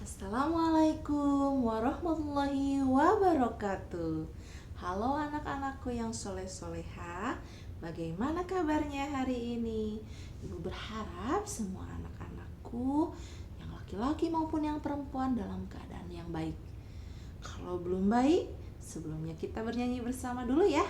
Assalamualaikum warahmatullahi wabarakatuh. Halo anak-anakku yang soleh-soleha, bagaimana kabarnya hari ini? Ibu berharap semua anak-anakku yang laki-laki maupun yang perempuan dalam keadaan yang baik. Kalau belum baik, sebelumnya kita bernyanyi bersama dulu ya.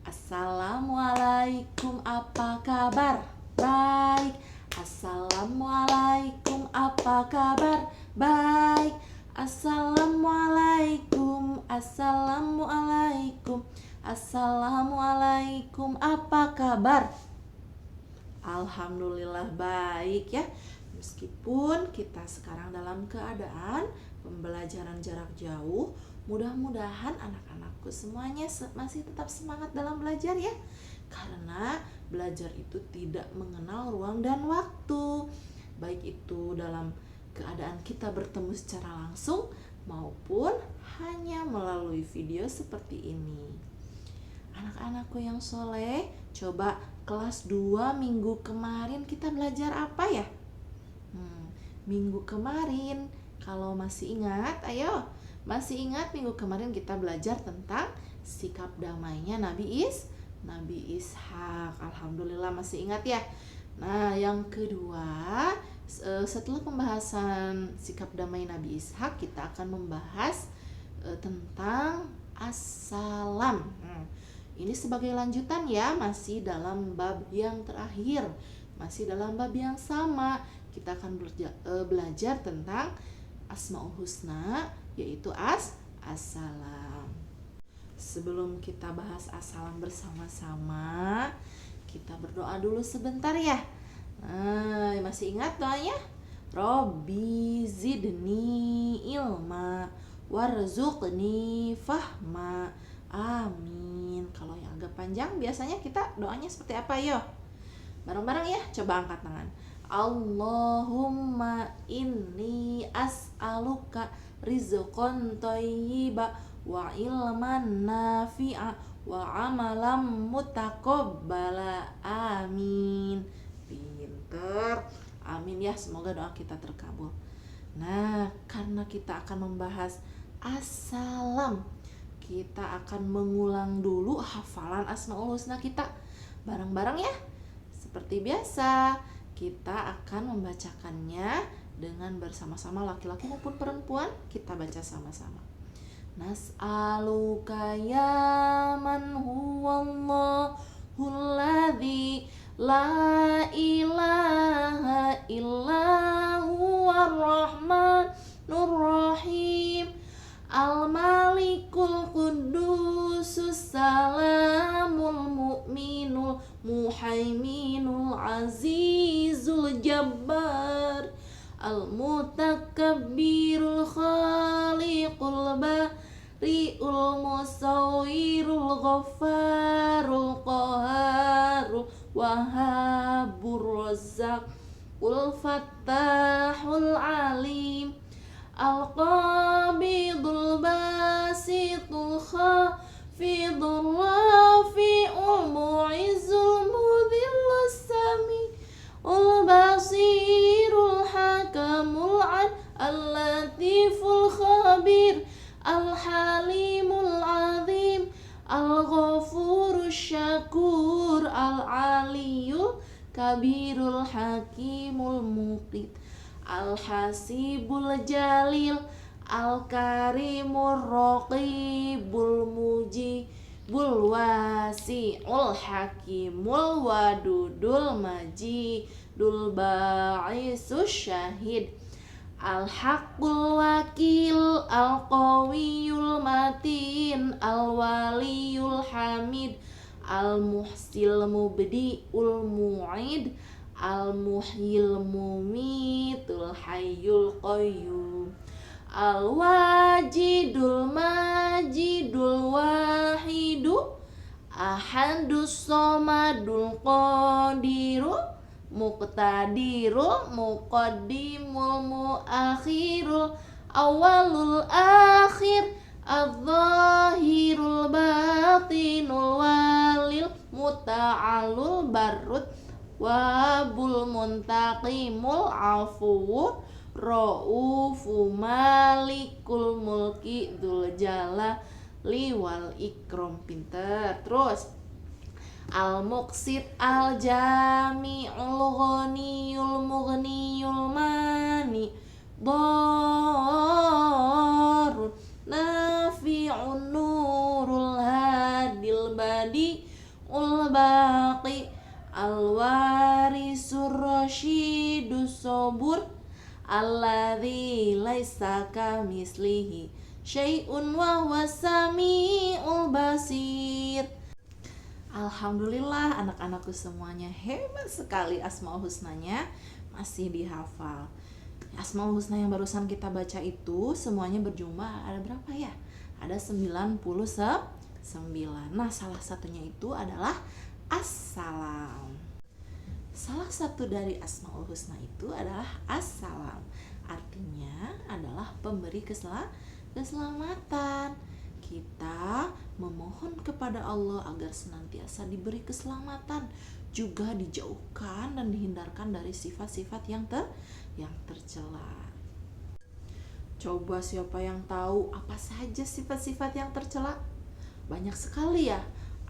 Assalamualaikum, apa kabar? Baik. Assalamualaikum, apa kabar? Baik. Assalamualaikum, assalamualaikum, assalamualaikum, apa kabar? Alhamdulillah baik ya. Meskipun kita sekarang dalam keadaan pembelajaran jarak jauh, mudah-mudahan anak-anakku semuanya masih tetap semangat dalam belajar ya. Karena belajar itu tidak mengenal ruang dan waktu. Baik itu dalam keadaan kita bertemu secara langsung maupun hanya melalui video seperti ini. Anak-anakku yang soleh, coba kelas 2 minggu kemarin kita belajar apa ya? Minggu kemarin, kalau masih ingat, ayo. Masih ingat minggu kemarin kita belajar tentang sikap damainya Nabi Ishak. Alhamdulillah masih ingat ya. Nah, yang kedua, setelah pembahasan sikap damai Nabi Ishak, kita akan membahas tentang assalam. Ini sebagai lanjutan ya, masih dalam bab yang terakhir, masih dalam bab yang sama. Kita akan belajar tentang Asmaul Husna, yaitu assalam. Sebelum kita bahas assalam bersama-sama, kita berdoa dulu sebentar ya. Masih ingat doanya? Robbi zidni ilma warzuqni fahma. Amin. Kalau yang agak panjang biasanya kita doanya seperti apa yo? Bareng-bareng ya, coba angkat tangan. Allahumma inni as'aluka rizqan thayyiba wa ilman nafi'a wa amalan mutaqabbala. Amin. Pinter. Amin ya, semoga doa kita terkabul. Nah, karena kita akan membahas assalam, kita akan mengulang dulu hafalan Asmaul Husna kita bareng-bareng ya. Seperti biasa, kita akan membacakannya dengan bersama-sama, laki-laki maupun perempuan. Kita baca sama-sama. Nas'aluka ya man huwallahul ladzi la ilaha illa huwar rahmanur rahim, al-malikul qudusus salamul mu'minul muhaiminul azizul jabbar, al-mutakabbirul khaliqul bari'ul musawwirul ghaffarul qaharul wahabur razzaqul fattahul alim, al-qabidul basitul khafidul rafi'ul mu'izzul mudhillus sami'ul basirul hakamul al-latiful khabir, al-halimul azim, al-ghafurus syakur, al-aliyul kabirul hakimul muqit, al-hasibul jalil, al-karimur raqibul mujibul wasi'ul hakimul wadudul majidul ba'isus syahid, al-haqqul wakil, al-qawiyul matin, al-waliyul hamid, al-muhsil mubdi'ul mu'id, al-muhyil mumitul hayyul qayyum, al-wajidul majidul wahidu, ahadus somadul qadiru, muqtadirul muqaddimul muakhirul awalul akhir, al-zahirul batinul walil muta'alul barrut wabul muntaqimul afuwur Ra'ufu malikul mulki dzul jalali wal ikram. Pinter. Terus al-muqsit al-jami'ul ghaniyul mughniyul mani dharun nafi'un nurul hadil badi'ul baqi al-warisur rasyidus sabur alladzi laisa kamislihi syai'un wa huwas samiul basir. Alhamdulillah, anak-anakku semuanya hebat sekali, Asmaul Husnanya masih dihafal. Asmaul Husna yang barusan kita baca itu semuanya berjumlah ada berapa ya? Ada 99. Nah, salah satunya itu adalah Assalam. Salah satu dari Asmaul Husna itu adalah Assalam. Artinya adalah pemberi keselamatan. Kita memohon kepada Allah agar senantiasa diberi keselamatan, juga dijauhkan dan dihindarkan dari sifat-sifat yang tercela. Coba siapa yang tahu apa saja sifat-sifat yang tercela? Banyak sekali ya.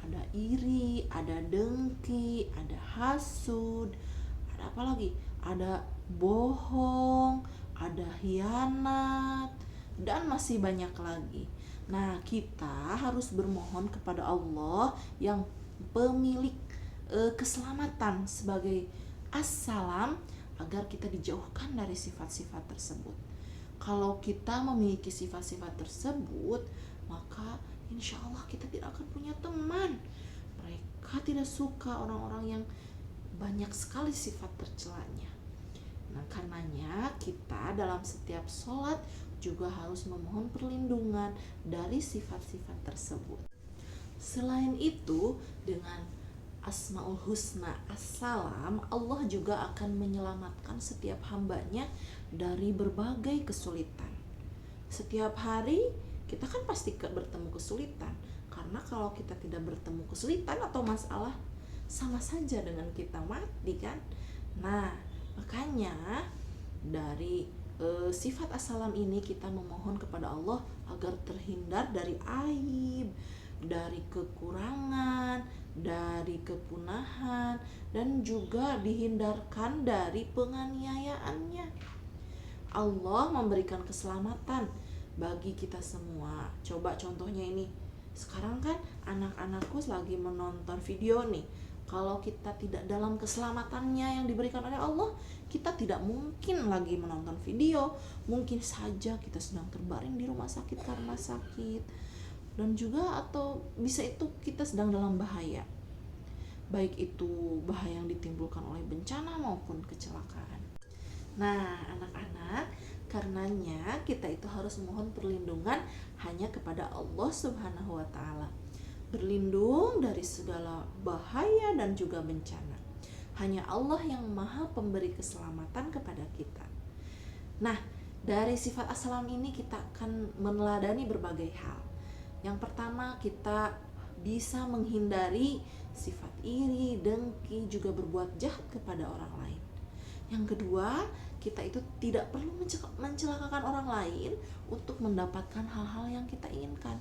Ada iri, ada dengki, ada hasud, ada apa lagi? Ada bohong, ada hianat, dan masih banyak lagi. Nah, kita harus bermohon kepada Allah yang pemilik keselamatan sebagai Assalam agar kita dijauhkan dari sifat-sifat tersebut. Kalau kita memiliki sifat-sifat tersebut, maka insya Allah kita tidak akan punya teman. Mereka tidak suka orang-orang yang banyak sekali sifat tercelanya. Nah, karenanya kita dalam setiap sholat juga harus memohon perlindungan dari sifat-sifat tersebut. Selain itu, dengan Asmaul Husna Assalam, Allah juga akan menyelamatkan setiap hambanya dari berbagai kesulitan. Setiap hari kita kan pasti bertemu kesulitan, karena kalau kita tidak bertemu kesulitan atau masalah, sama saja dengan kita mati kan. Nah, makanya dari sifat Assalam ini kita memohon kepada Allah agar terhindar dari aib, dari kekurangan, dari kepunahan, dan juga dihindarkan dari penganiayaannya. Allah memberikan keselamatan bagi kita semua. Coba contohnya ini, sekarang kan anak-anakku lagi menonton video nih. Kalau kita tidak dalam keselamatannya yang diberikan oleh Allah, kita tidak mungkin lagi menonton video. Mungkin saja kita sedang terbaring di rumah sakit karena sakit, dan juga atau bisa itu kita sedang dalam bahaya, baik itu bahaya yang ditimbulkan oleh bencana maupun kecelakaan. Nah, anak-anak, karenanya kita itu harus memohon perlindungan hanya kepada Allah Subhanahu wa Ta'ala. Berlindung dari segala bahaya dan juga bencana. Hanya Allah yang Maha Pemberi keselamatan kepada kita. Nah, dari sifat Assalam ini kita akan meneladani berbagai hal. Yang pertama, kita bisa menghindari sifat iri, dengki, juga berbuat jahat kepada orang lain. Yang kedua, kita itu tidak perlu mencelakakan orang lain untuk mendapatkan hal-hal yang kita inginkan.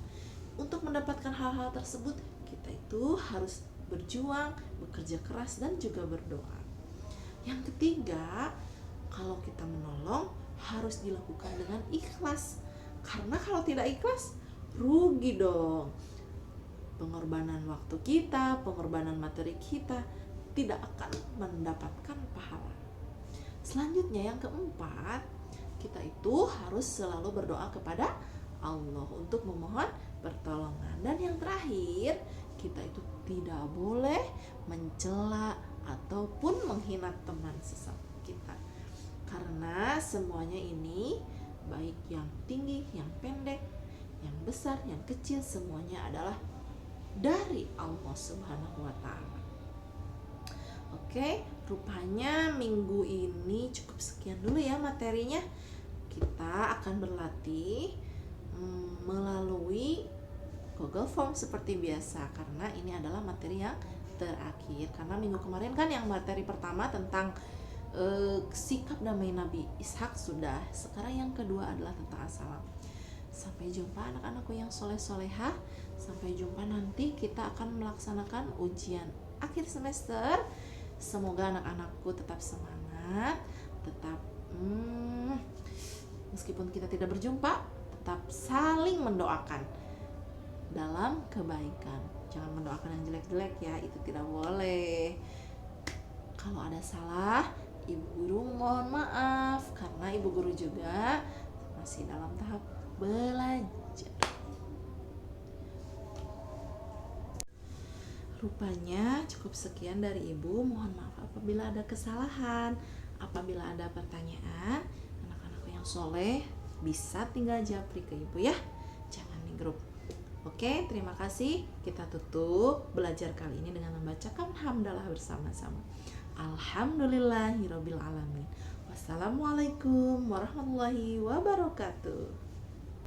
Untuk mendapatkan hal-hal tersebut, kita itu harus berjuang, bekerja keras, dan juga berdoa. Yang ketiga, kalau kita menolong harus dilakukan dengan ikhlas. Karena kalau tidak ikhlas, rugi dong. Pengorbanan waktu kita, pengorbanan materi kita tidak akan mendapatkan pahala. Selanjutnya yang keempat, kita itu harus selalu berdoa kepada Allah untuk memohon pertolongan. Dan yang terakhir, kita itu tidak boleh mencela ataupun menghina teman sesama kita. Karena semuanya ini, baik yang tinggi, yang pendek, yang besar, yang kecil, semuanya adalah dari Allah Subhanahu wa Ta'ala. Oke, rupanya minggu ini cukup sekian dulu ya materinya. Kita akan berlatih melalui Google Form seperti biasa, karena ini adalah materi yang terakhir. Karena minggu kemarin kan yang materi pertama tentang sikap damai Nabi Ishak sudah. Sekarang yang kedua adalah tentang assalam. Sampai jumpa anak-anakku yang soleh-solehah. Sampai jumpa nanti kita akan melaksanakan ujian akhir semester. Semoga anak-anakku tetap semangat, tetap meskipun kita tidak berjumpa, tetap saling mendoakan dalam kebaikan. Jangan mendoakan yang jelek-jelek ya, itu tidak boleh. Kalau ada salah, ibu guru mohon maaf, karena ibu guru juga masih dalam tahap belajar. Rupanya cukup sekian dari ibu. Mohon maaf apabila ada kesalahan. Apabila ada pertanyaan, anak-anakku yang soleh bisa tinggal japri ke ibu ya, jangan di grup. Oke, terima kasih. Kita tutup belajar kali ini dengan membacakan hamdalah bersama-sama. Alhamdulillahirabbil alamin. Wassalamualaikum warahmatullahi wabarakatuh.